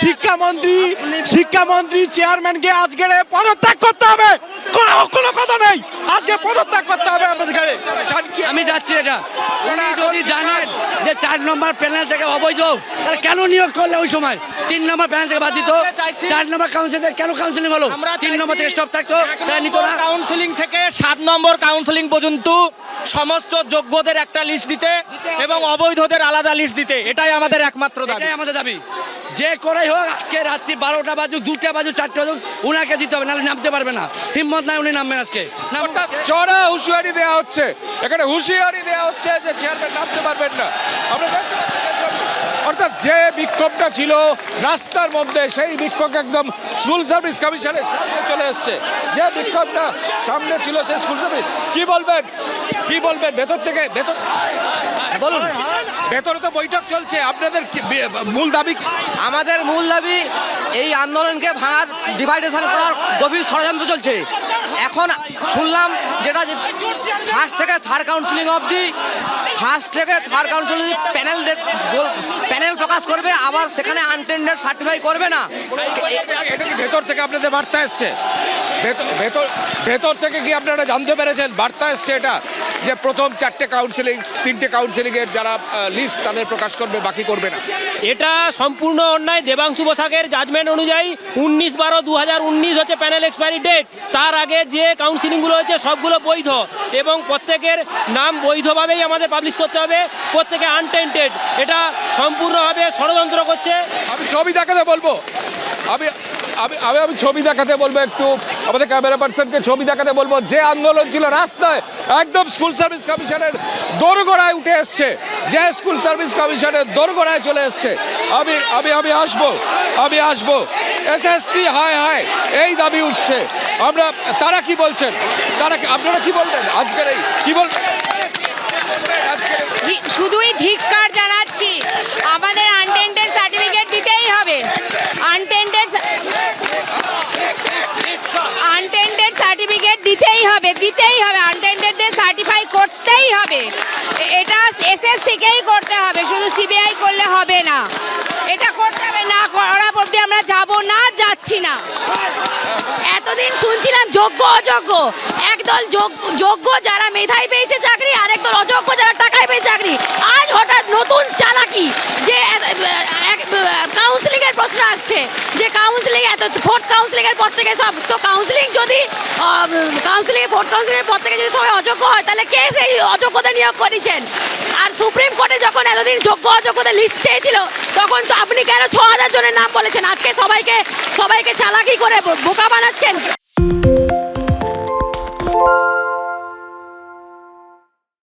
শিক্ষামন্ত্রী চেয়ারম্যানকে আজকে পদত্যাগ করতে হবে, কোনো কথা নেই, আজকে পদত্যাগ করতে হবে আমাদেরকে। আমি যাচ্ছি এটা, উনি যদি জানেন যে 4 নম্বর প্যানেল থেকে অবৈধ, তাহলে কেন নিয়োগ করলে ওই সময় 3 নম্বর প্যানেল থেকে বাদ দিত? 4 নম্বর কাউন্সিল কেন কাউন্সিলিং হলো? 3 নম্বর থেকে স্টপ থাকতো, তারা নিত না। কাউন্সিলিং থেকে 7 নম্বর কাউন্সিলিং পর্যন্ত সমস্ত যোগ্যদের একটা লিস্ট দিতে এবং অবৈধদের আলাদা লিস্ট দিতে, এটাই আমাদের একমাত্র দাবি। এটাই আমাদের দাবি, যে করেই হোক আজকে রাত্রি 12টা বাজুক, 2টা বাজুক, 4টা বাজুক, উনাকে দিতে হবে, নাহলে নামতে পারবে না। হিম্মত নাই, উনি নামবেন আজকে। চড়া হুঁশিয়ারি দেওয়া হচ্ছে, এখানে হুঁশিয়ারি দেওয়া হচ্ছে যে চেয়ারম্যান নামতে পারবেন না। আমরা দেখতে পাচ্ছি অর্থাৎ যে বিক্ষোভটা ছিল রাস্তার মধ্যে, সেই বিক্ষোভ একদম স্কুল সার্ভিস কমিশনের সামনে চলে এসছে। যে বিক্ষোভটা সামনে ছিল সেই স্কুল সার্ভিস, কি বলবেন ভেতর থেকে বলুন, ভেতরে তো বৈঠক চলছে, আপনাদের মূল দাবি? আমাদের মূল দাবি এই আন্দোলনকে ভাঙার, ডিভাইডেশন করার গভীর ষড়যন্ত্র চলছে। এখন শুনলাম যেটা ফার্স্ট থেকে থার্ড কাউন্সিলিং অবধি, ফার্স্ট থেকে থার্ড কাউন্সিলিং প্যানেল প্রকাশ করবে, আবার সেখানে আনটেন্ডার সার্টিফাই করবে না। এটা কি ভেতর থেকে আপনাদের বার্তা এসছে? ভেতর থেকে কি আপনারা জানতে পেরেছেন বার্তা এসছে এটা, যে প্রথম 3টে কাউন্সিলিংয়ের যারা লিস্ট তাদের প্রকাশ করবে, বাকি করবে না? এটা সম্পূর্ণ অন্যায়। দেবাংশু বসাকের জাজমেন্ট অনুযায়ী 19/12/2019 হচ্ছে প্যানেল এক্সপায়ারি ডেট। তার আগে যে কাউন্সিলিংগুলো হয়েছে সবগুলো বৈধ এবং প্রত্যেকের নাম বৈধভাবেই আমাদের পাবলিশ করতে হবে, প্রত্যেকে আনটেন্টেড। এটা সম্পূর্ণভাবে ষড়যন্ত্র করছে। আমি ছবি দেখাতে বলবো, আমি ছবি দেখাতে বলবো, একটু আমাদের ক্যামেরা পার্সনকে ছবি দেখাতে বলবো। যে আন্দোলন ছিল রাস্তায়, একদম স্কুল সার্ভিস কমিশনের দোরগোড়ায় উঠে এসছে, যে স্কুল সার্ভিস কমিশনের দোরগোড়ায় চলে এসছে। আমি আসবো এসএসসি হায় হায়, এই দাবি উঠছে। তারা কি বলছেন, আপনারা কি বলবেন আজকের এই কি বলবেন? শুধুই ধিক্কার জানাচ্ছি, আমাদের আনটেন্ডেড সার্টিফিকেট দিতেই হবে, আনটেন্ডেড সার্টিফিকেট দিতেই হবে, আনটেন্ডেডদের সার্টিফাই করতেই হবে। এটা এসএসসিকেই করতে হবে, শুধু সিবিআই করলে হবে না, এটা করতে হবে। না করা অবধি আমরা যাচ্ছি না। এতদিন শুনছিলাম যোগ্য অযোগ্য, একদল যোগ্য যারা মেধায় পেয়েছে চাকরি, আরেকদল অযোগ্য যারা টাকায় পেয়েছে চাকরি। আজ হঠাৎ নতুন চালাকি, যে কাউন্সিলিং এর প্রশ্ন আসছে, যে কাউন্সিলিং ফোর্থ কাউন্সিলিং এর পর থেকে সব তো কাউন্সিলিং, যদি ফোর্থ কাউন্সিলিং এর পর থেকে যদি সবাই অযোগ্য হয়, তাহলে কে সেই অযোগ্যতা নিয়োগ করেছেন? আর সুপ্রিম কোর্টে যখন এতদিন যোগ্য অযোগ্যদের লিস্ট চেয়েছিল, তখন তো আপনি কেন 6000 জনের নাম বলেছেন? আজকে সবাইকে চালাকি করে বোকা বানাচ্ছেন।